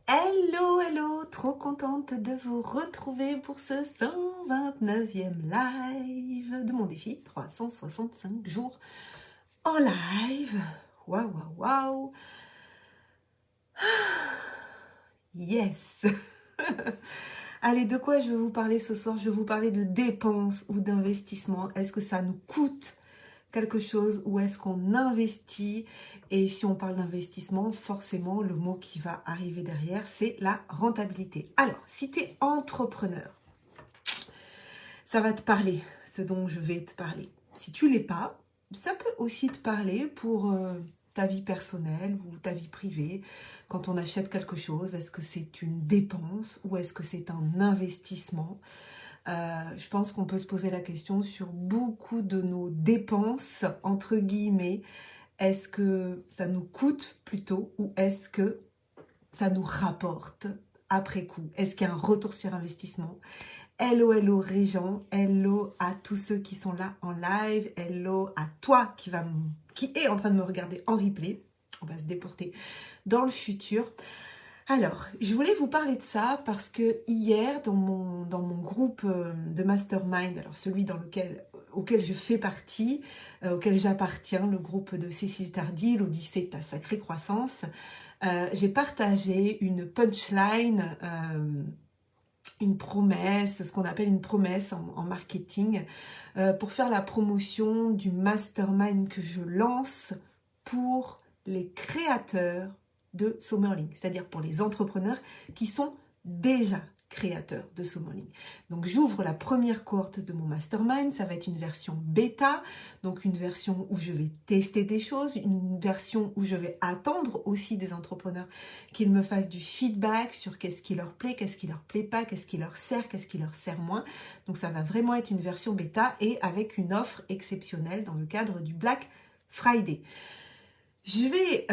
Hello, hello, trop contente de vous retrouver pour ce 129e live de mon défi 365 jours en live. Waouh, waouh, waouh. Yes. Allez, de quoi je vais vous parler ce soir? Je vais vous parler de dépenses ou d'investissement. Est-ce que ça nous coûte quelque chose ou est-ce qu'on investit? Et si on parle d'investissement, forcément, le mot qui va arriver derrière, c'est la rentabilité. Alors, si tu es entrepreneur, ça va te parler, ce dont je vais te parler. Si tu l'es pas, ça peut aussi te parler pour ta vie personnelle ou ta vie privée. Quand on achète quelque chose, est-ce que c'est une dépense ou est-ce que c'est un investissement? Je pense qu'on peut se poser la question sur beaucoup de nos dépenses, entre guillemets. Est-ce que ça nous coûte plutôt ou est-ce que ça nous rapporte après coup? Est-ce qu'il y a un retour sur investissement? Hello, hello Régent, hello à tous ceux qui sont là en live, hello à toi qui est en train de me regarder en replay. On va se déporter dans le futur. Alors, je voulais vous parler de ça parce que hier, dans mon groupe de mastermind, alors celui auquel je fais partie, auquel j'appartiens, le groupe de Cécile Tardy, l'Odyssée de ta sacrée croissance, j'ai partagé une punchline, une promesse, ce qu'on appelle une promesse en marketing, pour faire la promotion du mastermind que je lance pour les créateurs de sommets en ligne, c'est-à-dire pour les entrepreneurs qui sont déjà créateurs de sommets en ligne. Donc j'ouvre la première cohorte de mon mastermind, ça va être une version bêta, donc une version où je vais tester des choses, une version où je vais attendre aussi des entrepreneurs qu'ils me fassent du feedback sur qu'est-ce qui leur plaît, qu'est-ce qui leur plaît pas, qu'est-ce qui leur sert moins. Donc ça va vraiment être une version bêta et avec une offre exceptionnelle dans le cadre du Black Friday. Je vais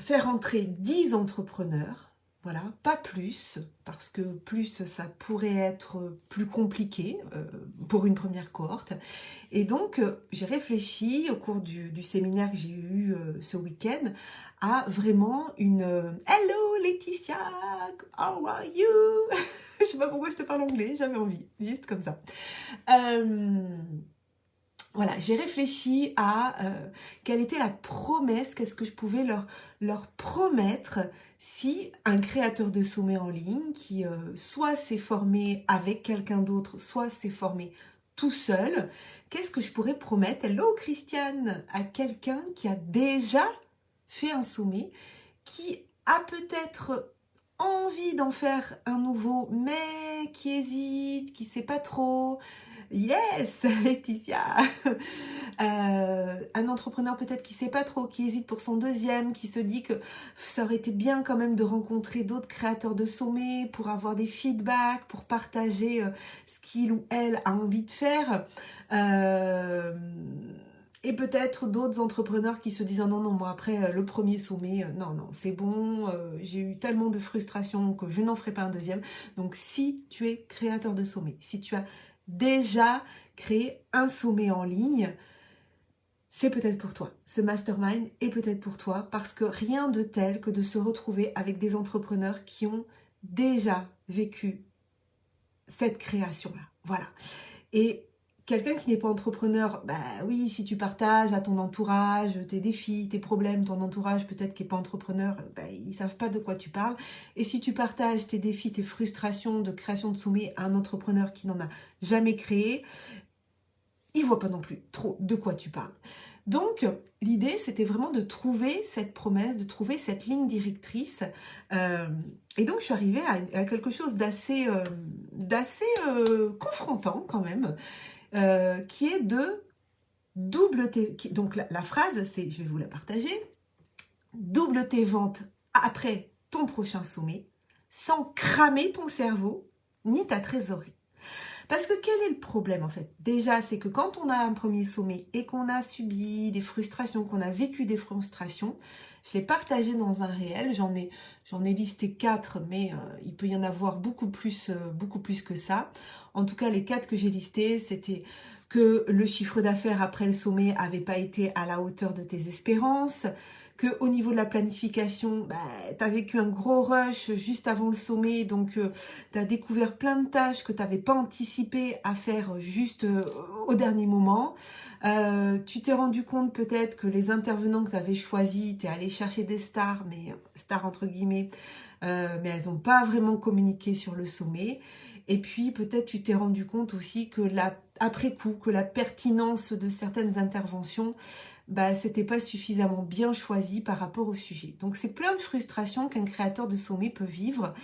faire entrer 10 entrepreneurs, voilà, pas plus, parce que plus ça pourrait être plus compliqué pour une première cohorte. Et donc, j'ai réfléchi au cours du séminaire que j'ai eu ce week-end à vraiment une Hello Laetitia, how are you? Je sais pas pourquoi je te parle anglais, j'avais envie, juste comme ça. Voilà, j'ai réfléchi à quelle était la promesse, qu'est-ce que je pouvais leur promettre si un créateur de sommet en ligne qui soit s'est formé avec quelqu'un d'autre, soit s'est formé tout seul, qu'est-ce que je pourrais promettre, hello Christiane, à quelqu'un qui a déjà fait un sommet, qui a peut-être envie d'en faire un nouveau, mais qui hésite, qui sait pas trop. Yes, Laetitia. Un entrepreneur peut-être qui sait pas trop, qui hésite pour son deuxième, qui se dit que ça aurait été bien quand même de rencontrer d'autres créateurs de sommets pour avoir des feedbacks, pour partager ce qu'il ou elle a envie de faire. Et peut-être d'autres entrepreneurs qui se disent non, non, moi après le premier sommet, non, non, c'est bon, j'ai eu tellement de frustration que je n'en ferai pas un deuxième. Donc si tu es créateur de sommet, si tu as déjà créé un sommet en ligne, c'est peut-être pour toi. Ce mastermind est peut-être pour toi parce que rien de tel que de se retrouver avec des entrepreneurs qui ont déjà vécu cette création-là. Voilà. Et quelqu'un qui n'est pas entrepreneur, bah oui, si tu partages à ton entourage tes défis, tes problèmes, ton entourage peut-être qui n'est pas entrepreneur, bah, ils ne savent pas de quoi tu parles. Et si tu partages tes défis, tes frustrations de création de sommet à un entrepreneur qui n'en a jamais créé, il ne voit pas non plus trop de quoi tu parles. Donc, l'idée, c'était vraiment de trouver cette promesse, de trouver cette ligne directrice. Et donc, je suis arrivée à quelque chose d'assez confrontant quand même, qui est de double tes... Donc, la phrase, c'est, je vais vous la partager, double tes ventes après ton prochain sommet, sans cramer ton cerveau ni ta trésorerie. Parce que quel est le problème en fait? Déjà, c'est que quand on a un premier sommet et qu'on a subi des frustrations, qu'on a vécu des frustrations, je l'ai partagé dans un réel, j'en ai listé 4, mais il peut y en avoir beaucoup plus que ça. En tout cas, les 4 que j'ai listés, c'était que le chiffre d'affaires après le sommet n'avait pas été à la hauteur de tes espérances, qu'au niveau de la planification, bah, tu as vécu un gros rush juste avant le sommet, donc tu as découvert plein de tâches que tu n'avais pas anticipé à faire juste au dernier moment. Tu t'es rendu compte peut-être que les intervenants que tu avais choisis, tu es allé chercher des stars, mais stars entre guillemets, mais elles n'ont pas vraiment communiqué sur le sommet. Et puis peut-être tu t'es rendu compte aussi que après coup, que la pertinence de certaines interventions, bah, c'était pas suffisamment bien choisi par rapport au sujet. Donc c'est plein de frustrations qu'un créateur de sommet peut vivre.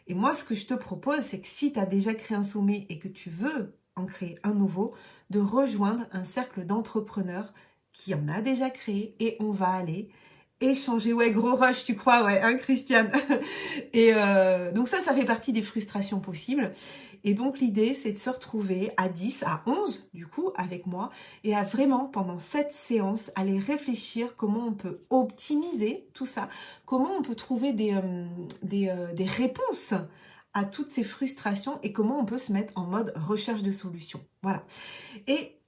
Et moi, ce que je te propose, c'est que si tu as déjà créé un sommet et que tu veux en créer un nouveau, de rejoindre un cercle d'entrepreneurs qui en a déjà créé et on va aller échanger. Ouais, gros rush, tu crois, ouais, hein, Christiane. Et donc ça fait partie des frustrations possibles. Et donc l'idée, c'est de se retrouver à 10, à 11, du coup, avec moi, et à vraiment, pendant cette séance, aller réfléchir comment on peut optimiser tout ça, comment on peut trouver des réponses à toutes ces frustrations et comment on peut se mettre en mode recherche de solutions. Voilà. Et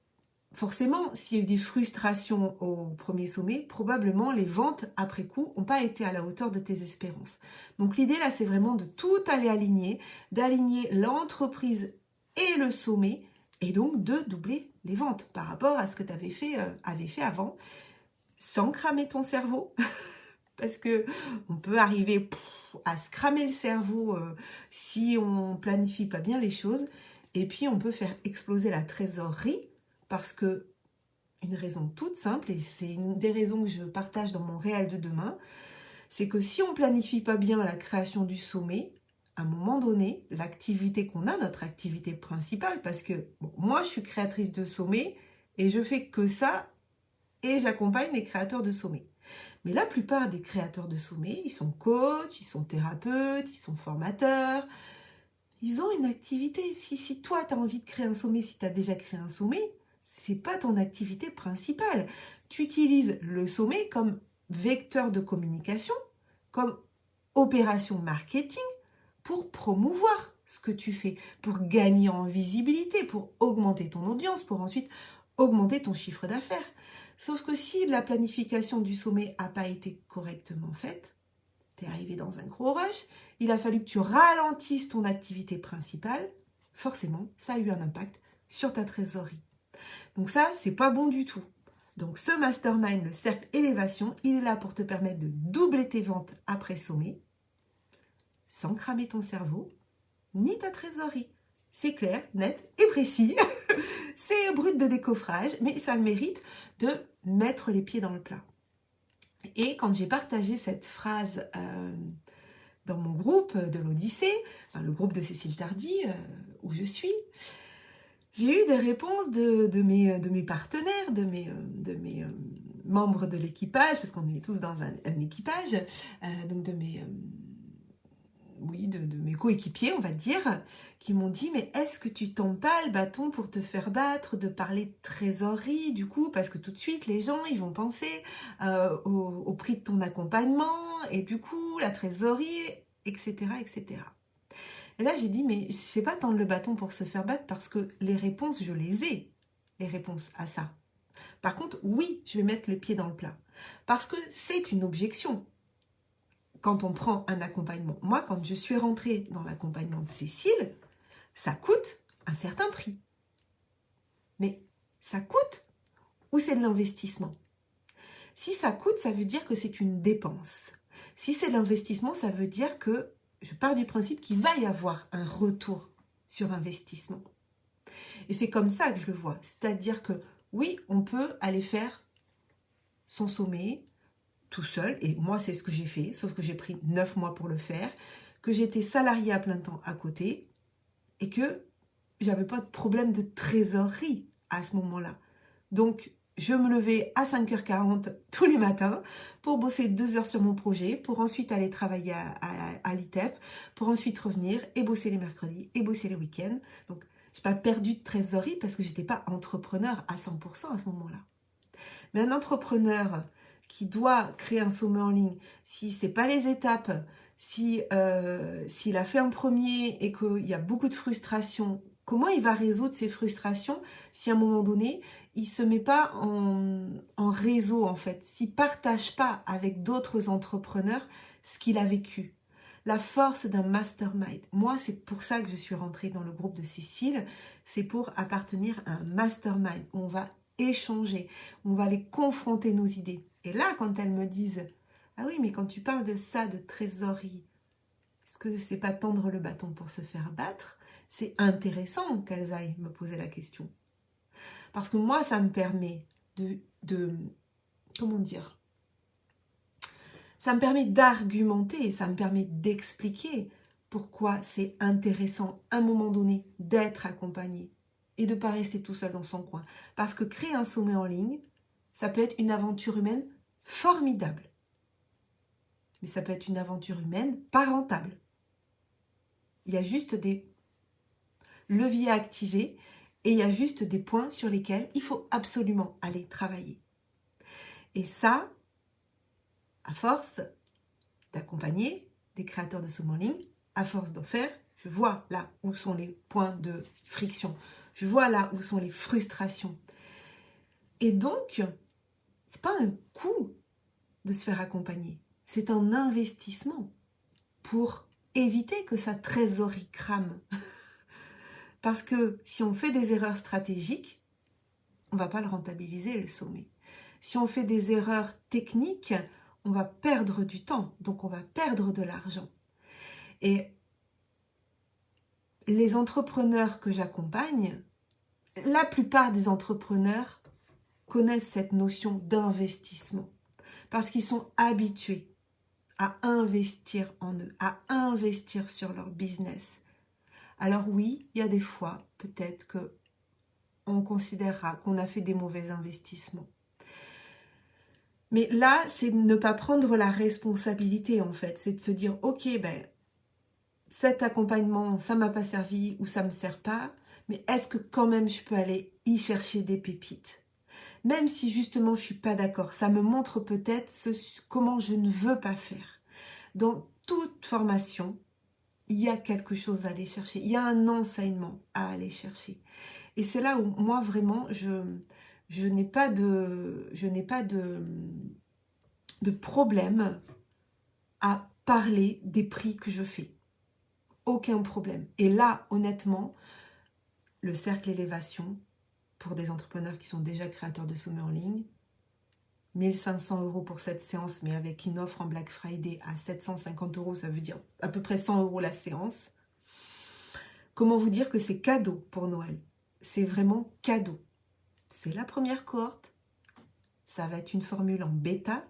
forcément, s'il y a eu des frustrations au premier sommet, probablement les ventes après coup n'ont pas été à la hauteur de tes espérances. Donc l'idée là, c'est vraiment de tout aller aligner, d'aligner l'entreprise et le sommet, et donc de doubler les ventes par rapport à ce que tu avais fait avant, sans cramer ton cerveau, parce que on peut arriver à se cramer le cerveau si on planifie pas bien les choses, et puis on peut faire exploser la trésorerie, parce que une raison toute simple, et c'est une des raisons que je partage dans mon réel de demain, c'est que si on planifie pas bien la création du sommet, à un moment donné, l'activité qu'on a, notre activité principale, parce que bon, moi je suis créatrice de sommet et je fais que ça et j'accompagne les créateurs de sommet. Mais la plupart des créateurs de sommet, ils sont coachs, ils sont thérapeutes, ils sont formateurs, ils ont une activité. Si toi tu as envie de créer un sommet, si tu as déjà créé un sommet, c'est pas ton activité principale. Tu utilises le sommet comme vecteur de communication, comme opération marketing pour promouvoir ce que tu fais, pour gagner en visibilité, pour augmenter ton audience, pour ensuite augmenter ton chiffre d'affaires. Sauf que si la planification du sommet n'a pas été correctement faite, tu es arrivé dans un gros rush, il a fallu que tu ralentisses ton activité principale, forcément, ça a eu un impact sur ta trésorerie. Donc ça, c'est pas bon du tout. Donc ce mastermind, le cercle élévation, il est là pour te permettre de doubler tes ventes après sommet, sans cramer ton cerveau, ni ta trésorerie. C'est clair, net et précis. C'est brut de décoffrage, mais ça a le mérite de mettre les pieds dans le plat. Et quand j'ai partagé cette phrase dans mon groupe de l'Odyssée, enfin, le groupe de Cécile Tardy, où je suis, j'ai eu des réponses de mes partenaires, de mes membres de l'équipage, parce qu'on est tous dans un équipage, donc de mes coéquipiers, on va dire, qui m'ont dit, mais est-ce que tu tends pas le bâton pour te faire battre, de parler de trésorerie, du coup, parce que tout de suite, les gens, ils vont penser au prix de ton accompagnement, et du coup, la trésorerie, etc., etc. Et là, j'ai dit, mais je sais pas tendre le bâton pour se faire battre, parce que les réponses, je les ai, les réponses à ça. Par contre, oui, je vais mettre le pied dans le plat, parce que c'est une objection. Quand on prend un accompagnement, moi, quand je suis rentrée dans l'accompagnement de Cécile, ça coûte un certain prix. Mais ça coûte ou c'est de l'investissement? Si ça coûte, ça veut dire que c'est une dépense. Si c'est de l'investissement, ça veut dire que je pars du principe qu'il va y avoir un retour sur investissement. Et c'est comme ça que je le vois. C'est-à-dire que oui, on peut aller faire son sommet tout seul, et moi c'est ce que j'ai fait, sauf que j'ai pris 9 mois pour le faire, que j'étais salariée à plein temps à côté, et que j'avais pas de problème de trésorerie à ce moment-là. Donc, je me levais à 5h40 tous les matins pour bosser 2 heures sur mon projet, pour ensuite aller travailler à l'ITEP, pour ensuite revenir et bosser les mercredis et bosser les week-ends. Donc, je n'ai pas perdu de trésorerie parce que je n'étais pas entrepreneur à 100% à ce moment-là. Mais un entrepreneur qui doit créer un sommet en ligne, si ce n'est pas les étapes, s'il a fait un premier et qu'il y a beaucoup de frustration Comment il va résoudre ses frustrations si à un moment donné, il ne se met pas en réseau en fait, s'il ne partage pas avec d'autres entrepreneurs ce qu'il a vécu. La force d'un mastermind. Moi, c'est pour ça que je suis rentrée dans le groupe de Cécile. C'est pour appartenir à un mastermind où on va échanger, où on va aller confronter nos idées. Et là, quand elles me disent « Ah oui, mais quand tu parles de ça, de trésorerie, est-ce que c'est pas tendre le bâton pour se faire battre ?» C'est intéressant qu'elles aillent me poser la question. Parce que moi, ça me permet comment dire, ça me permet d'argumenter, ça me permet d'expliquer pourquoi c'est intéressant à un moment donné d'être accompagné et de ne pas rester tout seul dans son coin. Parce que créer un sommet en ligne, ça peut être une aventure humaine formidable. Mais ça peut être une aventure humaine pas rentable. Il y a juste des leviers à activer et il y a juste des points sur lesquels il faut absolument aller travailler. Et ça, à force d'accompagner des créateurs de sommet en ligne, à force d'en faire, je vois là où sont les points de friction. Je vois là où sont les frustrations. Et donc, c'est pas un coût de se faire accompagner. C'est un investissement pour éviter que sa trésorerie crame. Parce que si on fait des erreurs stratégiques, on ne va pas le rentabiliser, le sommet. Si on fait des erreurs techniques, on va perdre du temps, donc on va perdre de l'argent. Et les entrepreneurs que j'accompagne, la plupart des entrepreneurs connaissent cette notion d'investissement parce qu'ils sont habitués à investir en eux, à investir sur leur business. Alors oui, il y a des fois, peut-être que on considérera qu'on a fait des mauvais investissements. Mais là, c'est de ne pas prendre la responsabilité en fait. C'est de se dire, ok, ben, cet accompagnement, ça ne m'a pas servi ou ça ne me sert pas, mais est-ce que quand même je peux aller y chercher des pépites? Même si justement je ne suis pas d'accord, ça me montre peut-être comment je ne veux pas faire. Dans toute formation, il y a quelque chose à aller chercher, il y a un enseignement à aller chercher. Et c'est là où moi vraiment, je n'ai pas de problème à parler des prix que je fais. Aucun problème. Et là, honnêtement, le cercle élévation, pour des entrepreneurs qui sont déjà créateurs de sommets en ligne, 1 500 € pour cette séance, mais avec une offre en Black Friday à 750 €, ça veut dire à peu près 100 € la séance. Comment vous dire que c'est cadeau pour Noël? C'est vraiment cadeau. C'est la première cohorte. Ça va être une formule en bêta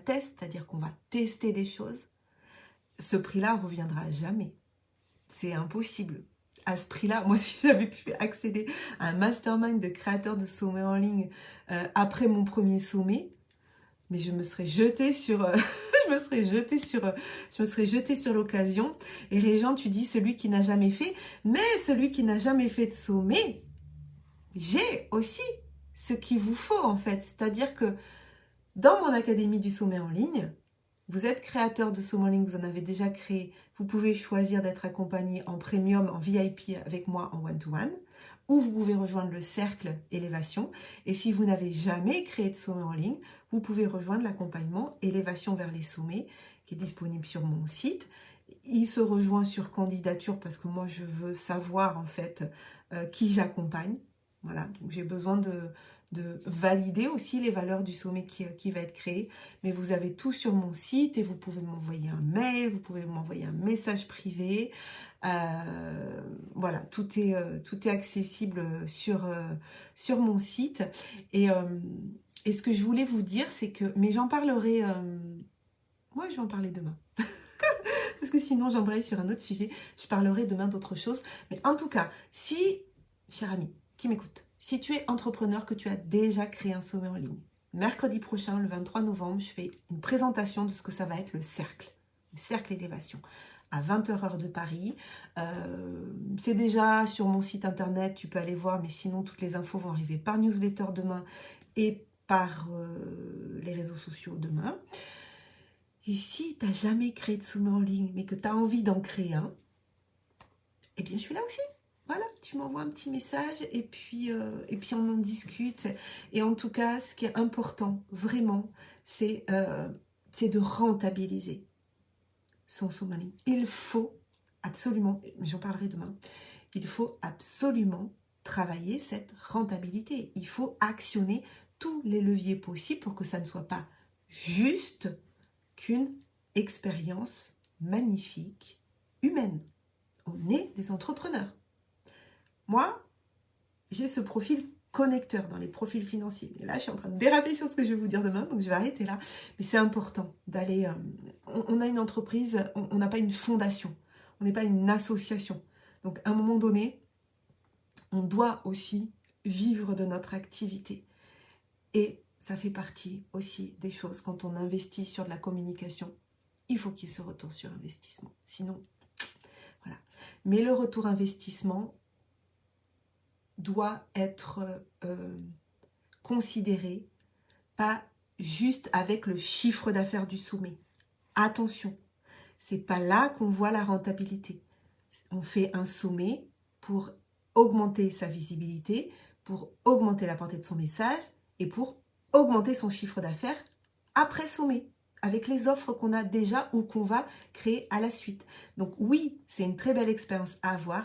test, c'est-à-dire qu'on va tester des choses. Ce prix-là ne reviendra jamais. C'est impossible. À ce prix-là, moi, si j'avais pu accéder à un mastermind de créateurs de sommets en ligne après mon premier sommet, mais je me serais jetée sur, je me serais jetée sur l'occasion. Et Régent, tu dis celui qui n'a jamais fait, mais celui qui n'a jamais fait de sommet, j'ai aussi ce qu'il vous faut en fait. C'est-à-dire que dans mon académie du sommet en ligne, vous êtes créateur de sommet en ligne, vous en avez déjà créé, vous pouvez choisir d'être accompagné en premium, en VIP avec moi en one-to-one, ou vous pouvez rejoindre le cercle élévation. Et si vous n'avez jamais créé de sommet en ligne, vous pouvez rejoindre l'accompagnement élévation vers les sommets qui est disponible sur mon site. Il se rejoint sur candidature parce que moi je veux savoir en fait qui j'accompagne. Voilà, donc j'ai besoin de valider aussi les valeurs du sommet qui va être créé. Mais vous avez tout sur mon site et vous pouvez m'envoyer un mail, vous pouvez m'envoyer un message privé. Voilà, tout est accessible sur mon site. Et ce que je voulais vous dire, c'est que, mais j'en parlerai, moi je vais en parler demain. Parce que sinon j'embraye sur un autre sujet, je parlerai demain d'autre chose. Mais en tout cas, si, cher ami qui m'écoute, si tu es entrepreneur, que tu as déjà créé un sommet en ligne, mercredi prochain, le 23 novembre, je fais une présentation de ce que ça va être le cercle élévation, à 20h heure de Paris. C'est déjà sur mon site internet, tu peux aller voir, mais sinon toutes les infos vont arriver par newsletter demain et par les réseaux sociaux demain. Et si tu n'as jamais créé de sommet en ligne, mais que tu as envie d'en créer un, eh bien je suis là aussi. voilà, tu m'envoies un petit message et puis on en discute. Et en tout cas, ce qui est important, vraiment, c'est de rentabiliser son sommeil en ligne. Il faut absolument, mais j'en parlerai demain, il faut absolument travailler cette rentabilité. Il faut actionner tous les leviers possibles pour que ça ne soit pas juste qu'une expérience magnifique, humaine. On est des entrepreneurs. Moi, j'ai ce profil connecteur dans les profils financiers. Et là, je suis en train de déraper sur ce que je vais vous dire demain, donc je vais arrêter là. Mais c'est important d'aller... on a une entreprise, on n'a pas une fondation, on n'est pas une association. Donc, à un moment donné, on doit aussi vivre de notre activité. Et ça fait partie aussi des choses, quand on investit sur de la communication, il faut qu'il y ait ce retour sur investissement. Sinon, voilà. Mais le retour investissement doit être considéré pas juste avec le chiffre d'affaires du sommet. Attention, c'est pas là qu'on voit la rentabilité. On fait un sommet pour augmenter sa visibilité, pour augmenter la portée de son message et pour augmenter son chiffre d'affaires après sommet, avec les offres qu'on a déjà ou qu'on va créer à la suite. Donc oui, c'est une très belle expérience à avoir.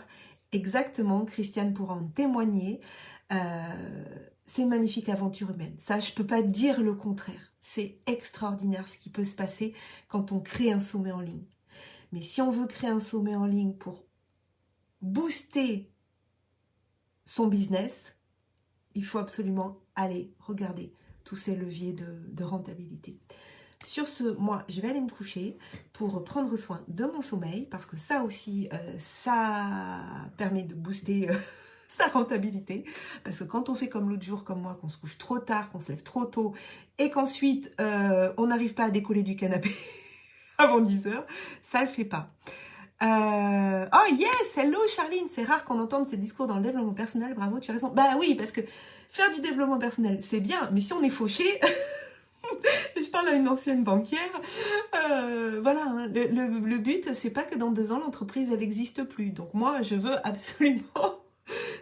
Exactement, Christiane pourra en témoigner. C'est une magnifique aventure humaine. Ça, je ne peux pas dire le contraire. C'est extraordinaire ce qui peut se passer quand on crée un sommet en ligne. Mais si on veut créer un sommet en ligne pour booster son business, il faut absolument aller regarder tous ces leviers de rentabilité. Sur ce, moi, je vais aller me coucher pour prendre soin de mon sommeil parce que ça aussi, ça permet de booster sa rentabilité. Parce que quand on fait comme l'autre jour, comme moi, qu'on se couche trop tard, qu'on se lève trop tôt et qu'ensuite, on n'arrive pas à décoller du canapé avant 10 heures, ça le fait pas. Oh yes, hello Charline, c'est rare qu'on entende ces discours dans le développement personnel, bravo, tu as raison. Bah oui, parce que faire du développement personnel, c'est bien, mais si on est fauché, je parle à une ancienne banquière, voilà, hein, le but, c'est pas que dans 2 ans, l'entreprise, elle n'existe plus. Donc moi, je veux absolument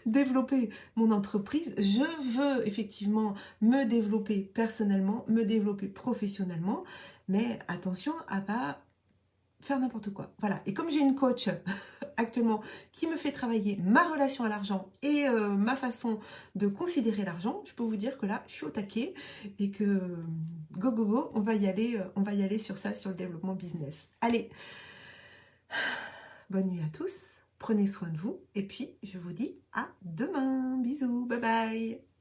développer mon entreprise, je veux effectivement me développer personnellement, me développer professionnellement, mais attention à pas faire n'importe quoi. Voilà. Et comme j'ai une coach actuellement qui me fait travailler ma relation à l'argent et ma façon de considérer l'argent, je peux vous dire que là, je suis au taquet et que go, go, go, on va y aller sur ça, sur le développement business. Allez, bonne nuit à tous, prenez soin de vous et puis je vous dis à demain. Bisous, bye bye.